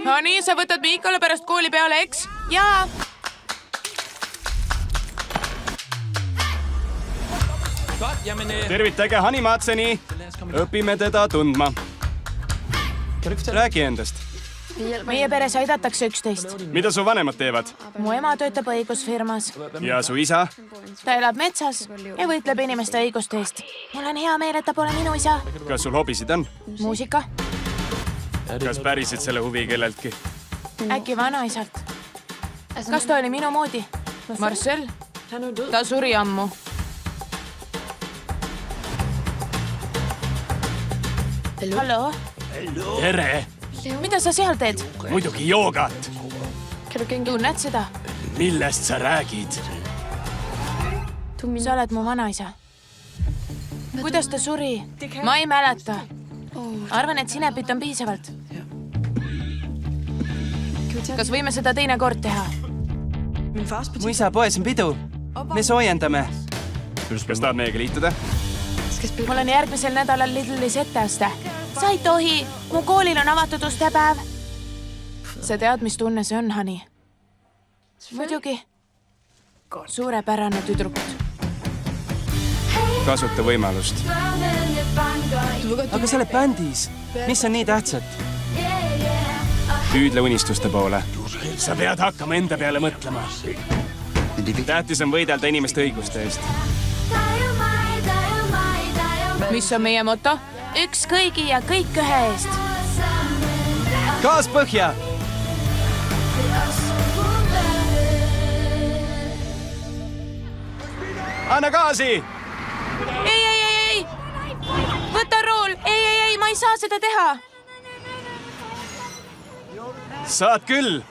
Hani, sa võtad Miikale pärast kooli peale, eks? Jaa. Tervitage Hani Maatseni. Õpime teda tundma. Räägi endast. Meie peres aidatakse üksteist. Mida su vanemad teevad? Mu ema töötab õigusfirmas. Ja su isa? Ta elab metsas ja võitleb inimeste õiguste eest. Mul on hea meel, et ta pole minu isa. Kas sul hobisid on? Muusika. Kas pärisid selle huvi kelleltki? Äkki vanaisalt. Kas ta oli minu moodi? Marcel? Ta suri ammu. Hallo? Tere! Mida sa seal teed? Muidugi joogat! Tunned seda? Millest sa räägid? Sa oled mu vanaisa. Kuidas ta suri? Ma ei mäleta. Arvan, et sinepit on piisavalt. Kas võime seda teine kord teha? Mu isa poes on pidu. Me soojendame. Kas tahad meiega liituda? Mul on järgmisel nädalal Lidlis etteaste. Sa ei tohi. Mu koolil on avatud ustepäev. Sa tead, mis tunne see on, Hani? Muidugi. Suurepärane tüdrukud. Kasuta võimalust. Aga sa oled bändis. Mis on nii tähtsat? Püüdle unistuste poole. Sa pead hakkama enda peale mõtlema. Tähtis on võidelda inimeste õiguste eest. Mis on meie moto? Üks kõigi ja kõik ühe eest. Gaas põhja! Anna gaasi! Ei! Võta rool! Ei, ma ei saa seda teha! Saad küll!